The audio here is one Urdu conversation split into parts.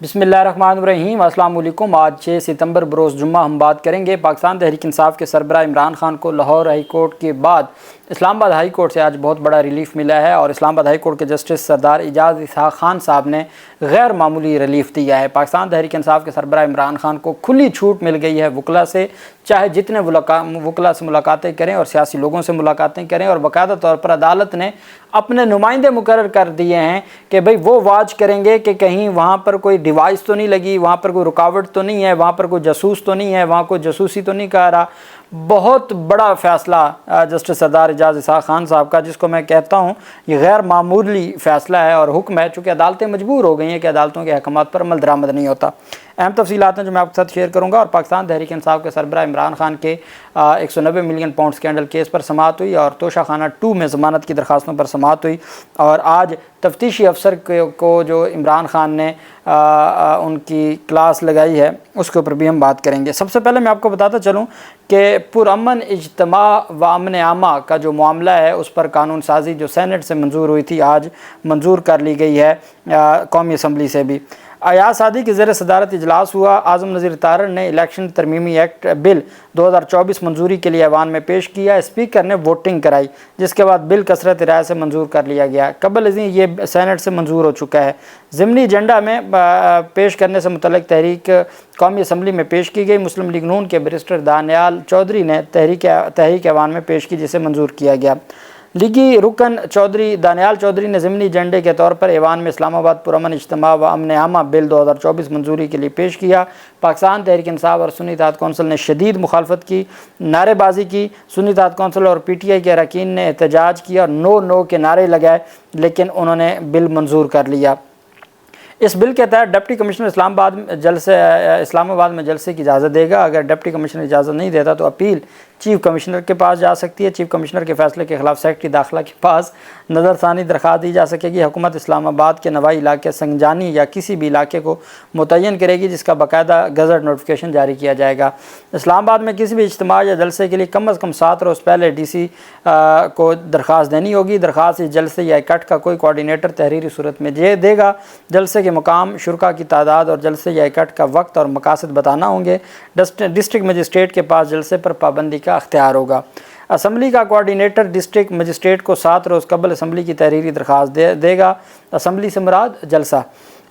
بسم اللہ الرحمن الرحیم۔ السلام علیکم۔ آج 6 ستمبر بروز جمعہ ہم بات کریں گے پاکستان تحریک انصاف کے سربراہ عمران خان کو لاہور ہائی کورٹ کے بعد اسلام آباد ہائی کورٹ سے آج بہت بڑا ریلیف ملا ہے، اور اسلام آباد ہائی کورٹ کے جسٹس سردار اعجاز اسحاق خان صاحب نے غیر معمولی ریلیف دیا ہے۔ پاکستان تحریک انصاف کے سربراہ عمران خان کو کھلی چھوٹ مل گئی ہے وکلا سے، چاہے جتنے وکلا سے ملاقاتیں کریں اور سیاسی لوگوں سے ملاقاتیں کریں، اور باقاعدہ طور پر عدالت نے اپنے نمائندے مقرر کر دیے ہیں کہ بھئی وہ واچ کریں گے کہ کہیں وہاں پر کوئی ڈیوائس تو نہیں لگی، وہاں پر کوئی رکاوٹ تو نہیں ہے، وہاں پر کوئی جاسوس تو نہیں ہے، وہاں کوئی جاسوسی تو نہیں کر رہا۔ بہت بڑا فیصلہ جسٹس سردار اعجاز اسحاق خان صاحب کا، جس کو میں کہتا ہوں یہ غیر معمولی فیصلہ ہے اور حکم ہے، چونکہ عدالتیں مجبور ہو گئی ہیں کہ عدالتوں کے احکامات پر عمل درآمد نہیں ہوتا۔ اہم تفصیلات ہیں جو میں آپ کے ساتھ شیئر کروں گا۔ اور پاکستان تحریک انصاف کے سربراہ عمران خان کے 190 ملین پاؤنڈ اسکینڈل کیس پر سماعت ہوئی، اور توشہ خانہ 2 میں ضمانت کی درخواستوں پر سماعت ہوئی، اور آج تفتیشی افسر کو جو عمران خان نے ان کی کلاس لگائی ہے اس کے اوپر بھی ہم بات کریں گے۔ سب سے پہلے میں آپ کو بتاتا چلوں کہ پرامن اجتماع و امن عامہ کا جو معاملہ ہے اس پر قانون سازی جو سینٹ سے منظور ہوئی تھی آج منظور کر لی گئی ہے قومی اسمبلی سے بھی۔ ایاز صادق کی زیر صدارت اجلاس ہوا۔ اعظم نذیر طارڑ نے الیکشن ترمیمی ایکٹ بل 2024 منظوری کے لیے ایوان میں پیش کیا۔ اسپیکر نے ووٹنگ کرائی، جس کے بعد بل کثرت رائے سے منظور کر لیا گیا۔ قبل ازیں یہ سینٹ سے منظور ہو چکا ہے۔ ضمنی ایجنڈا میں پیش کرنے سے متعلق تحریک قومی اسمبلی میں پیش کی گئی۔ مسلم لیگ نون کے بیرسٹر دانیال چودھری نے تحریک ایوان میں پیش کی، جسے منظور کیا گیا۔ لیگی رکن دانیال چودھری نے ضمنی ایجنڈے کے طور پر ایوان میں اسلام آباد پرامن اجتماع و امن عامہ بل 2024 منظوری کے لیے پیش کیا۔ پاکستان تحریک انصاف اور سنی اتحاد کونسل نے شدید مخالفت کی، نعرے بازی کی۔ سنی اتحاد کونسل اور پی ٹی آئی کے اراکین نے احتجاج کیا اور نو کے نعرے لگائے، لیکن انہوں نے بل منظور کر لیا۔ اس بل کے تحت ڈپٹی کمشنر اسلام آباد میں جلسے کی اجازت دے گا۔ اگر ڈپٹی کمشنر اجازت نہیں دیتا تو اپیل چیف کمشنر کے پاس جا سکتی ہے۔ چیف کمشنر کے فیصلے کے خلاف سیکرٹری داخلہ کے پاس نظر ثانی درخواست دی جا سکے گی۔ حکومت اسلام آباد کے نوائی علاقے سنگجانی یا کسی بھی علاقے کو متعین کرے گی، جس کا باقاعدہ گزٹ نوٹیفیکیشن جاری کیا جائے گا۔ اسلام آباد میں کسی بھی اجتماع یا جلسے کے لیے کم از کم 7 روز پہلے ڈی سی کو درخواست دینی ہوگی۔ درخواست اس جلسے یا اکٹھ کا کوئی کوارڈینیٹر تحریری صورت میں دے گا۔ جلسے کے مقام، شرکا کی تعداد اور جلسے یا اکٹھ کا وقت اور مقاصد بتانا ہوں گے۔ ڈسٹرکٹ مجسٹریٹ کے پاس جلسے پر پابندی کا اختیار ہوگا۔ اسمبلی کا کوارڈینیٹر ڈسٹرکٹ مجسٹریٹ کو 7 روز قبل اسمبلی کی تحریری درخواست دے گا۔ اسمبلی سے مراد جلسہ۔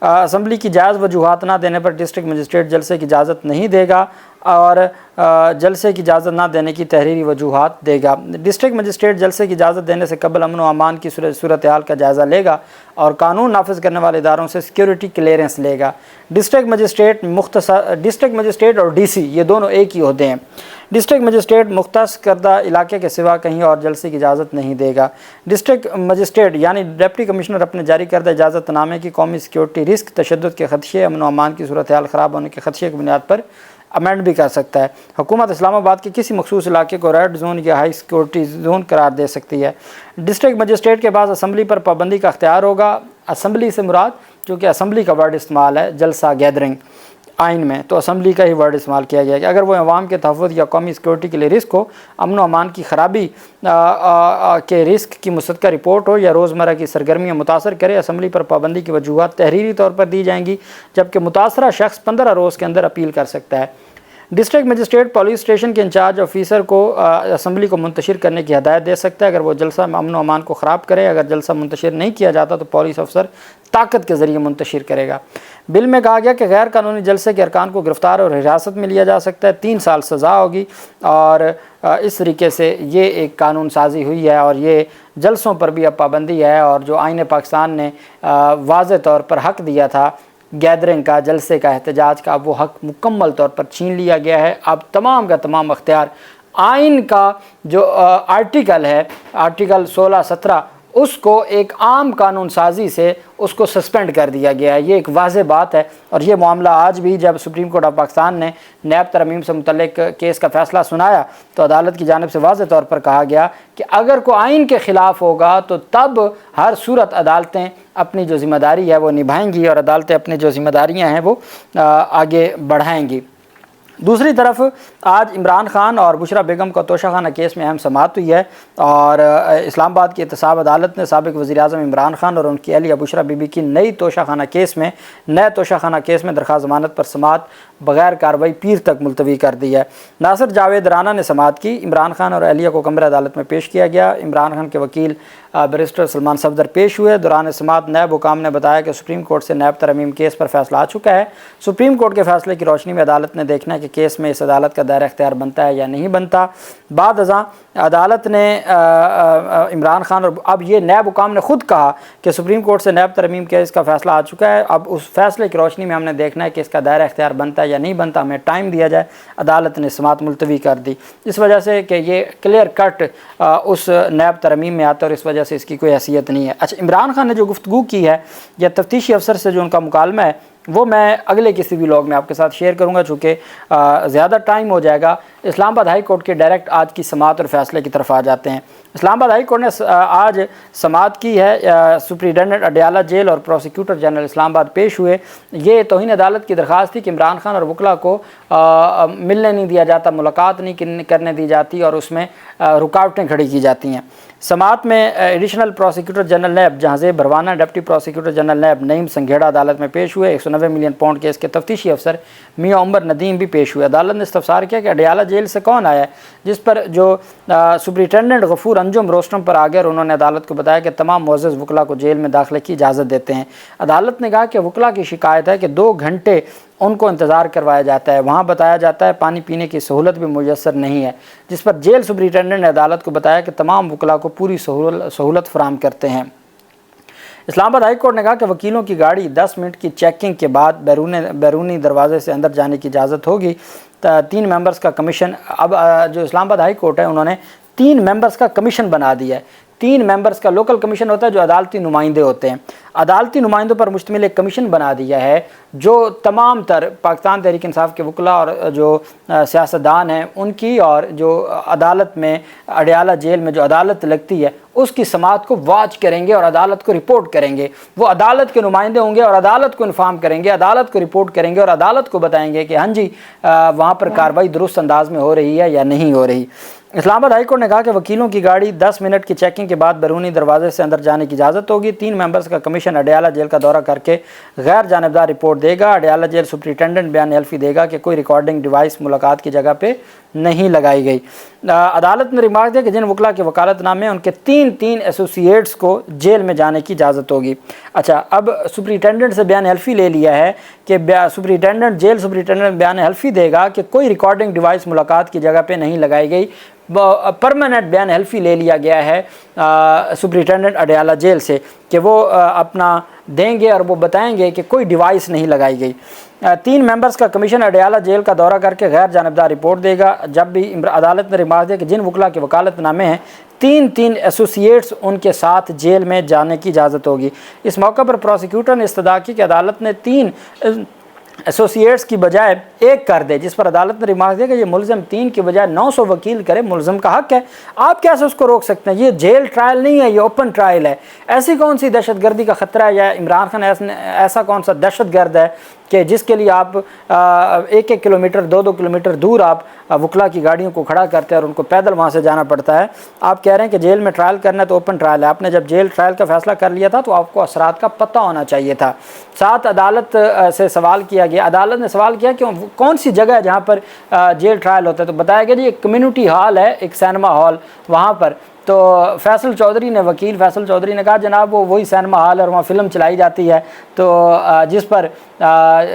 اسمبلی کی جائز وجوہات نہ دینے پر ڈسٹرکٹ مجسٹریٹ جلسے کی اجازت نہیں دے گا، اور جلسے کی اجازت نہ دینے کی تحریری وجوہات دے گا۔ ڈسٹرکٹ مجسٹریٹ جلسے کی اجازت دینے سے قبل امن و امان کی صورتحال کا جائزہ لے گا اور قانون نافذ کرنے والے اداروں سے سیکیورٹی کلیئرنس لے گا۔ ڈسٹرکٹ مجسٹریٹ اور ڈی سی یہ دونوں ایک ہی عہدے ہیں۔ ڈسٹرکٹ مجسٹریٹ مختص کردہ علاقے کے سوا کہیں اور جلسے کی اجازت نہیں دے گا۔ ڈسٹرکٹ مجسٹریٹ یعنی ڈپٹی کمشنر اپنے جاری کردہ اجازت نامے کی قومی سیکیورٹی رسک، تشدد کے خدشے، امن و امان کی صورتحال خراب ہونے کے خدشے کی بنیاد پر امینڈ بھی کر سکتا ہے۔ حکومت اسلام آباد کے کسی مخصوص علاقے کو ریڈ زون یا ہائی سیکیورٹی زون قرار دے سکتی ہے۔ ڈسٹرکٹ مجسٹریٹ کے پاس اسمبلی پر پابندی کا اختیار ہوگا۔ اسمبلی سے مراد چونکہ اسمبلی کا ورڈ استعمال ہے جلسہ گیدرنگ آئین میں، تو اسمبلی کا ہی ورڈ استعمال کیا گیا کہ اگر وہ عوام کے تحفظ یا قومی سیکیورٹی کے لیے رسک ہو، امن و امان کی خرابی کے رسک کی مصدقہ رپورٹ ہو یا روزمرہ کی سرگرمیاں متاثر کرے، اسمبلی پر پابندی کی وجوہات تحریری طور پر دی جائیں گی، جبکہ متاثرہ شخص 15 روز کے اندر اپیل کر سکتا ہے۔ ڈسٹرکٹ مجسٹریٹ پولیس اسٹیشن کے انچارج آفیسر کو اسمبلی کو منتشر کرنے کی ہدایت دے سکتا ہے اگر وہ جلسہ امن و امان کو خراب کرے۔ اگر جلسہ منتشر نہیں کیا جاتا تو پولیس افسر طاقت کے ذریعے منتشر کرے گا۔ بل میں کہا گیا کہ غیر قانونی جلسے کے ارکان کو گرفتار اور حراست میں لیا جا سکتا ہے، 3 سال سزا ہوگی، اور اس طریقے سے یہ ایک قانون سازی ہوئی ہے، اور یہ جلسوں پر بھی اب پابندی ہے، اور جو آئین پاکستان نے واضح طور پر حق دیا تھا گیدرنگ کا، جلسے کا، احتجاج کا، وہ حق مکمل طور پر چھین لیا گیا ہے۔ اب تمام کا تمام اختیار آئین کا جو آرٹیکل ہے، آرٹیکل 16-17، اس کو ایک عام قانون سازی سے اس کو سسپینڈ کر دیا گیا ہے۔ یہ ایک واضح بات ہے، اور یہ معاملہ آج بھی جب سپریم کورٹ آف پاکستان نے نیب ترمیم سے متعلق کیس کا فیصلہ سنایا تو عدالت کی جانب سے واضح طور پر کہا گیا کہ اگر کوئی آئین کے خلاف ہوگا تو تب ہر صورت عدالتیں اپنی جو ذمہ داری ہے وہ نبھائیں گی، اور عدالتیں اپنی جو ذمہ داریاں ہیں وہ آگے بڑھائیں گی۔ دوسری طرف آج عمران خان اور بشرا بیگم کا توشہ خانہ کیس میں اہم سماعت ہوئی ہے، اور اسلام آباد کی احتساب عدالت نے سابق وزیر اعظم عمران خان اور ان کی اہلیہ بشرا بی بی کی نئے توشہ خانہ کیس میں درخواست ضمانت پر سماعت بغیر کارروائی پیر تک ملتوی کر دی ہے۔ ناصر جاوید رانا نے سماعت کی۔ عمران خان اور اہلیہ کو کمرہ عدالت میں پیش کیا گیا۔ عمران خان کے وکیل بیرسٹر سلمان صفدر پیش ہوئے۔ دوران سماعت نیب حکام نے بتایا کہ سپریم کورٹ سے نیب ترمیم کیس پر فیصلہ آ چکا ہے۔ سپریم کورٹ کے فیصلے کی روشنی میں عدالت نے دیکھنا ہے کہ کیس میں اس عدالت کا دائرہ اختیار بنتا ہے یا نہیں بنتا۔ بعد ازاں عدالت نے عمران خان اور اب یہ نیب حکام نے خود کہا کہ سپریم کورٹ سے نیب ترمیم کیس کا فیصلہ آ چکا ہے، اب اس فیصلے کی روشنی میں ہم نے دیکھنا ہے کہ اس کا دائرہ اختیار بنتا ہے یا نہیں بنتا، ہمیں ٹائم دیا جائے۔ عدالت نے سماعت ملتوی کر دی، اس وجہ سے کہ یہ کلیئر کٹ اس نیب ترمیم میں آتا ہے اور اس وجہ سے اس کی کوئی حیثیت نہیں ہے۔ اچھا، عمران خان نے جو گفتگو کی ہے یا تفتیشی افسر سے جو ان کا مکالمہ ہے وہ میں اگلے کسی بھی لوگ میں آپ کے ساتھ شیئر کروں گا، چونکہ زیادہ ٹائم ہو جائے گا۔ اسلام آباد ہائی کورٹ کے ڈائریکٹ آج کی سماعت اور فیصلے کی طرف آ جاتے ہیں۔ اسلام آباد ہائی کورٹ نے آج سماعت کی ہے۔ سپرنٹینڈنٹ اڈیالہ جیل اور پروسیکیوٹر جنرل اسلام آباد پیش ہوئے۔ یہ توہین عدالت کی درخواست تھی کہ عمران خان اور وکلا کو ملنے نہیں دیا جاتا، ملاقات نہیں کرنے دی جاتی اور اس میں رکاوٹیں کھڑی کی جاتی ہیں۔ سماعت میں additional prosecutor general NAB Jahanzeb Bharwana, deputy prosecutor general NAB Naeem Sanghera عدالت میں پیش ہوئے۔ 190 ملین پاؤنڈ کیس کے تفتیشی افسر میاں عمر ندیم بھی پیش ہوئے۔ عدالت نے استفسار کیا کہ اڈیالہ جیل سے کون آیا ہے، جس پر جو سپرنٹینڈنٹ غفور انجم روسٹم پر آ گئے اور انہوں نے عدالت کو بتایا کہ تمام معزز وکلا کو جیل میں داخلے کی اجازت دیتے ہیں۔ عدالت نے کہا کہ وکلا کی شکایت ہے کہ 2 گھنٹے ان کو انتظار کروایا جاتا ہے، وہاں بتایا جاتا ہے پانی پینے کی سہولت بھی میسر نہیں ہے، جس پر جیل سپرنٹینڈنٹ نے عدالت کو بتایا کہ تمام وکلا کو پوری سہولت فراہم کرتے ہیں۔ اسلام آباد ہائی کورٹ نے کہا کہ وکیلوں کی گاڑی 10 منٹ کی چیکنگ کے بعد بیرونی دروازے سے اندر جانے کی اجازت ہوگی۔ 3 ممبرز کا کمیشن، اب جو اسلام آباد ہائی کورٹ ہے انہوں نے 3 ممبرز کا کمیشن بنا دیا ہے۔ 3 ممبرز کا لوکل کمیشن ہوتا ہے جو عدالتی نمائندے ہوتے ہیں، عدالتی نمائندوں پر مشتمل ایک کمیشن بنا دیا ہے جو تمام تر پاکستان تحریک انصاف کے وکلا اور جو سیاستدان ہیں ان کی اور جو عدالت میں اڈیالہ جیل میں جو عدالت لگتی ہے اس کی سماعت کو واچ کریں گے اور عدالت کو رپورٹ کریں گے۔ وہ عدالت کے نمائندے ہوں گے اور عدالت کو انفارم کریں گے، عدالت کو رپورٹ کریں گے اور عدالت کو بتائیں گے کہ ہاں جی وہاں پر کارروائی درست انداز میں ہو رہی ہے یا نہیں ہو رہی۔ اسلام آباد ہائی کورٹ نے کہا کہ وکیلوں کی گاڑی 10 منٹ کی چیکنگ کے بعد بیرونی دروازے سے اندر جانے کی اجازت ہوگی۔ 3 ممبرز کا کمیشن اڈیالہ جیل کا دورہ کر کے غیر جانبدار رپورٹ دے گا۔ اڈیالہ جیل سپرنٹینڈنٹ بیان حلفی دے گا کہ کوئی ریکارڈنگ ڈیوائس ملاقات کی جگہ پہ نہیں لگائی گئی۔ عدالت نے ریمارک دیا کہ جن وکلا کے وکالت نامے ان کے 3 ایسوسییٹس کو جیل میں جانے کی اجازت ہوگی۔ اچھا، اب سپرنٹینڈنٹ سے بیان حلفی لے لیا ہے کہ جیل سپرنٹینڈنٹ بیان حلفی دے گا کہ کوئی ریکارڈنگ ڈیوائس ملاقات کی جگہ پہ نہیں لگائی گئی۔ پرماننٹ بیان حلفی لے لیا گیا ہے سپرنٹینڈنٹ اڈیالہ جیل سے کہ وہ اپنا دیں گے اور وہ بتائیں گے کہ کوئی ڈیوائس نہیں لگائی گئی۔ 3 ممبرز کا کمیشن اڈیالہ جیل کا دورہ کر کے غیر جانبدار رپورٹ دے گا۔ جب بھی عدالت نے ریمارک دیا کہ جن وکلا کے وکالت نامے ہیں 3 ایسوسییٹس ان کے ساتھ جیل میں جانے کی اجازت ہوگی۔ اس موقع پر پروسیکیوٹر نے استدعا کی کہ عدالت نے 3 ایسوسییٹس کی بجائے 1 کر دے، جس پر عدالت نے ریمارک دیا کہ یہ ملزم 3 کی بجائے 900 وکیل کرے، ملزم کا حق ہے، آپ کیسے اس کو روک سکتے ہیں؟ یہ جیل ٹرائل نہیں ہے، یہ اوپن ٹرائل ہے۔ ایسی کون سی دہشت گردی کا خطرہ ہے یا عمران خان ایسا کون سا دہشت گرد ہے کہ جس کے لیے آپ 1 کلومیٹر 2 کلومیٹر دور آپ وکلا کی گاڑیوں کو کھڑا کرتے ہیں اور ان کو پیدل وہاں سے جانا پڑتا ہے؟ آپ کہہ رہے ہیں کہ جیل میں ٹرائل کرنا ہے تو اوپن ٹرائل ہے۔ آپ نے جب جیل ٹرائل کا فیصلہ کر لیا تھا تو آپ کو اثرات کا پتہ ہونا چاہیے تھا۔ ساتھ عدالت سے سوال کیا گیا، عدالت نے سوال کیا کہ کون سی جگہ ہے جہاں پر جیل ٹرائل ہوتا ہے، تو بتایا گیا جی ایک کمیونٹی ہال ہے، ایک سینما ہال وہاں پر۔ تو فیصل چودھری نے، وکیل فیصل چودھری نے کہا جناب وہ وہی سینما ہال اور وہاں فلم چلائی جاتی ہے، تو جس پر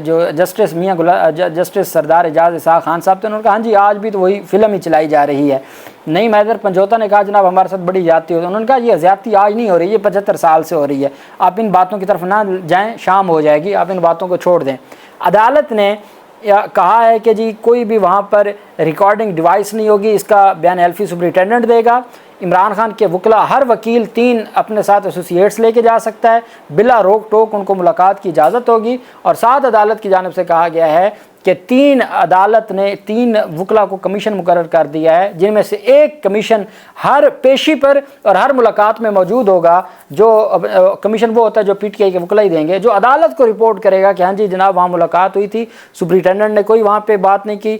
جو جسٹس سردار اعجاز اسحاق خان صاحب تھے انہوں نے کہا ہاں جی آج بھی تو وہی فلم ہی چلائی جا رہی ہے۔ نعیم حیدر پنجوتا نے کہا جناب ہمارے ساتھ بڑی زیادتی ہوتی ہے، انہوں نے کہا یہ زیادتی آج نہیں ہو رہی، یہ 75 سال سے ہو رہی ہے، آپ ان باتوں کی طرف نہ جائیں، شام ہو جائے گی، آپ ان باتوں کو چھوڑ دیں۔ عدالت نے کہا ہے کہ جی کوئی بھی وہاں پر ریکارڈنگ ڈیوائس نہیں ہوگی، اس کا بیان حلفی سپرنٹینڈنٹ دے گا۔ عمران خان کے وکلا ہر وکیل 3 اپنے ساتھ ایسوسییٹس لے کے جا سکتا ہے، بلا روک ٹوک ان کو ملاقات کی اجازت ہوگی، اور ساتھ عدالت کی جانب سے کہا گیا ہے کہ 3 عدالت نے 3 وکلا کو کمیشن مقرر کر دیا ہے، جن میں سے ایک کمیشن ہر پیشی پر اور ہر ملاقات میں موجود ہوگا۔ جو کمیشن وہ ہوتا ہے جو پی ٹی آئی کے وکلا ہی دیں گے، جو عدالت کو رپورٹ کرے گا کہ ہاں جی جناب وہاں ملاقات ہوئی تھی، سپرنٹینڈنٹ نے کوئی وہاں پہ بات نہیں کی،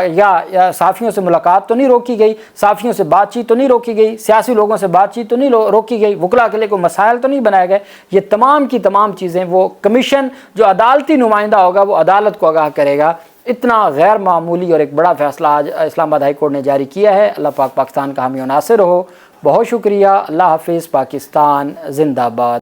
یا صحافیوں سے ملاقات تو نہیں روکی گئی، صحافیوں سے بات چیت تو نہیں روکی گئی، سیاسی لوگوں سے بات چیت تو نہیں روکی گئی، وکلا کے لیے کوئی مسائل تو نہیں بنائے گئے۔ یہ تمام کی تمام چیزیں وہ کمیشن جو عدالتی نمائندہ ہوگا وہ عدالت کو آگاہ کرے گا۔ اتنا غیر معمولی اور ایک بڑا فیصلہ آج اسلام آباد ہائی کورٹ نے جاری کیا ہے۔ اللہ پاک پاکستان کا حامی و ناصر ہو۔ بہت شکریہ۔ اللہ حافظ۔ پاکستان زندہ باد۔